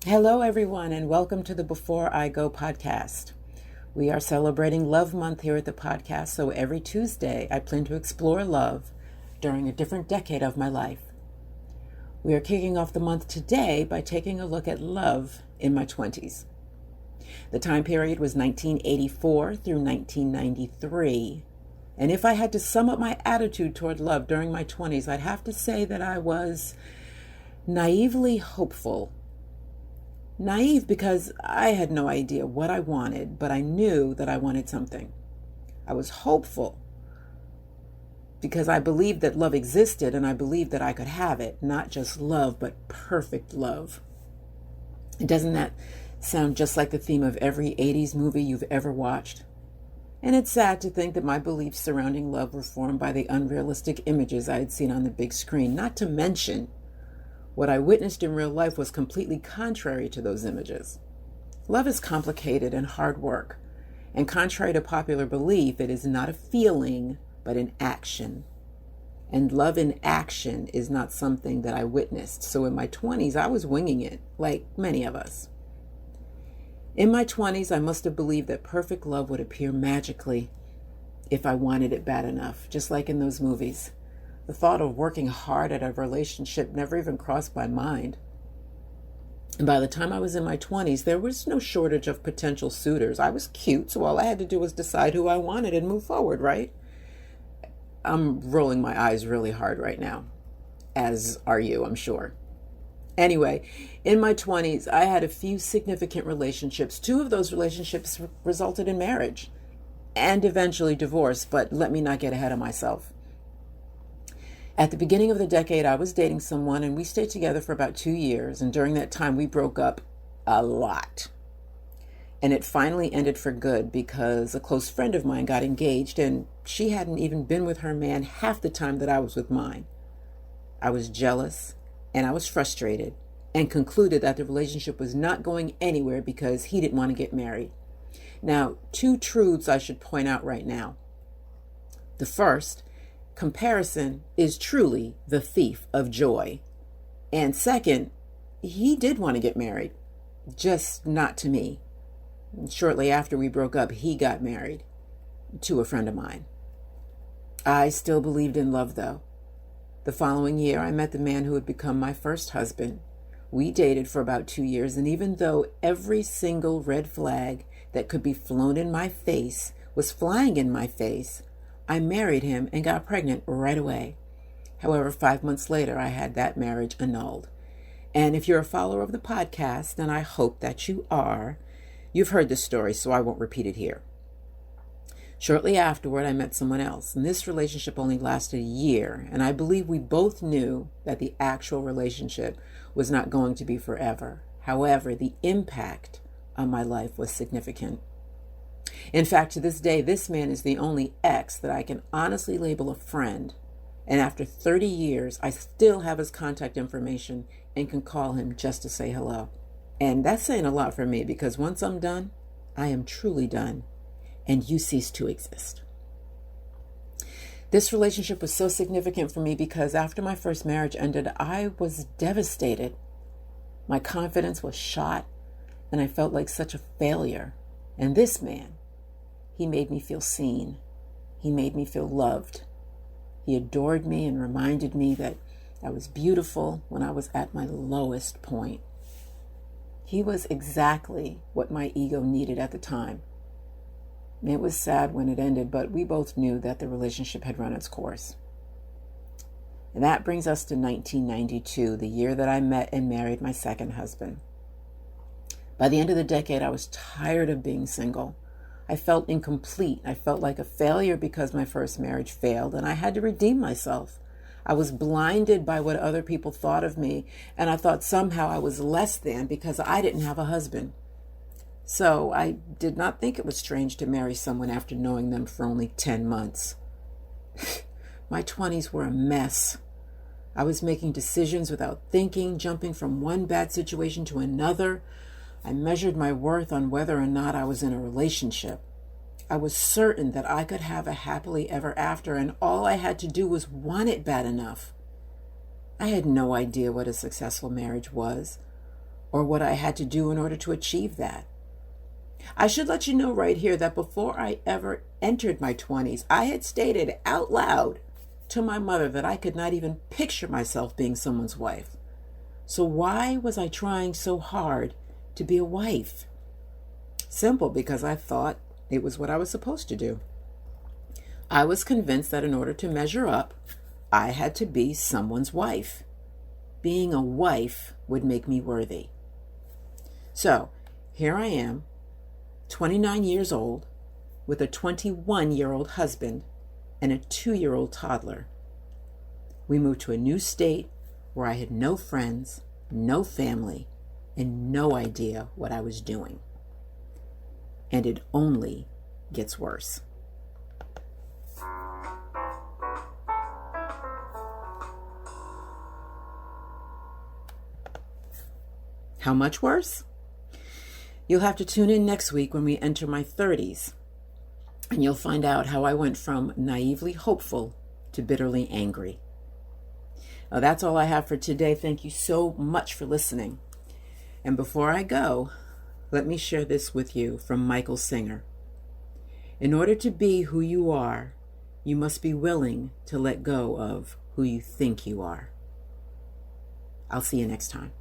Hello, everyone, and welcome to the Before I Go podcast. We are celebrating Love Month here at the podcast, so every Tuesday I plan to explore love during a different decade of my life. We are kicking off the month today by taking a look at love in my 20s. The time period was 1984 through 1993, and if I had to sum up my attitude toward love during my 20s, I'd have to say that I was naively hopeful. Naive because I had no idea what I wanted, but I knew that I wanted something. I was hopeful because I believed that love existed and I believed that I could have it, not just love, but perfect love. Doesn't that sound just like the theme of every 80s movie you've ever watched? And it's sad to think that my beliefs surrounding love were formed by the unrealistic images I had seen on the big screen, not to mention what I witnessed in real life was completely contrary to those images. Love is complicated and hard work, and contrary to popular belief, it is not a feeling, but an action. And love in action is not something that I witnessed. So in my 20s, I was winging it, like many of us. In my 20s, I must have believed that perfect love would appear magically if I wanted it bad enough, just like in those movies. The thought of working hard at a relationship never even crossed my mind. And by the time I was in my 20s, there was no shortage of potential suitors. I was cute, so all I had to do was decide who I wanted and move forward, right? I'm rolling my eyes really hard right now, as are you, I'm sure. Anyway, in my 20s, I had a few significant relationships. 2 of those relationships resulted in marriage and eventually divorce, but let me not get ahead of myself. At the beginning of the decade, I was dating someone and we stayed together for about 2 years. And during that time, we broke up a lot. And it finally ended for good because a close friend of mine got engaged and she hadn't even been with her man half the time that I was with mine. I was jealous and I was frustrated and concluded that the relationship was not going anywhere because he didn't want to get married. Now, 2 truths I should point out right now. The first, comparison is truly the thief of joy. And second, he did want to get married, just not to me. Shortly after we broke up, he got married to a friend of mine. I still believed in love, though. The following year, I met the man who would become my first husband. We dated for about 2 years, and even though every single red flag that could be flown in my face was flying in my face, I married him and got pregnant right away. However, 5 months later, I had that marriage annulled. And if you're a follower of the podcast, and I hope that you are, you've heard this story, so I won't repeat it here. Shortly afterward, I met someone else, and this relationship only lasted a year, and I believe we both knew that the actual relationship was not going to be forever. However, the impact on my life was significant. In fact, to this day, this man is the only ex that I can honestly label a friend. And after 30 years, I still have his contact information and can call him just to say hello. And that's saying a lot for me because once I'm done, I am truly done, and you cease to exist. This relationship was so significant for me because after my first marriage ended, I was devastated. My confidence was shot, and I felt like such a failure. And this man, he made me feel seen. He made me feel loved. He adored me and reminded me that I was beautiful when I was at my lowest point. He was exactly what my ego needed at the time. It was sad when it ended, but we both knew that the relationship had run its course. And that brings us to 1992, the year that I met and married my second husband. By the end of the decade, I was tired of being single. I felt incomplete. I felt like a failure because my first marriage failed, and I had to redeem myself. I was blinded by what other people thought of me, and I thought somehow I was less than because I didn't have a husband. So I did not think it was strange to marry someone after knowing them for only 10 months. My 20s were a mess. I was making decisions without thinking, jumping from one bad situation to another. I measured my worth on whether or not I was in a relationship. I was certain that I could have a happily ever after, and all I had to do was want it bad enough. I had no idea what a successful marriage was. or what I had to do in order to achieve that. I should let you know right here that before I ever entered my 20s, I had stated out loud to my mother that I could not even picture myself being someone's wife. So why was I trying so hard to be a wife? Simple, because I thought it was what I was supposed to do. I was convinced that in order to measure up, I had to be someone's wife. Being a wife would make me worthy. So here I am, 29 years old, with a 21-year-old husband and a 2-year-old toddler. We moved to a new state where I had no friends, no family, and no idea what I was doing. And it only gets worse. How much worse? You'll have to tune in next week when we enter my 30s, and you'll find out how I went from naively hopeful to bitterly angry. Now, that's all I have for today. Thank you so much for listening. And before I go, let me share this with you from Michael Singer. In order to be who you are, you must be willing to let go of who you think you are. I'll see you next time.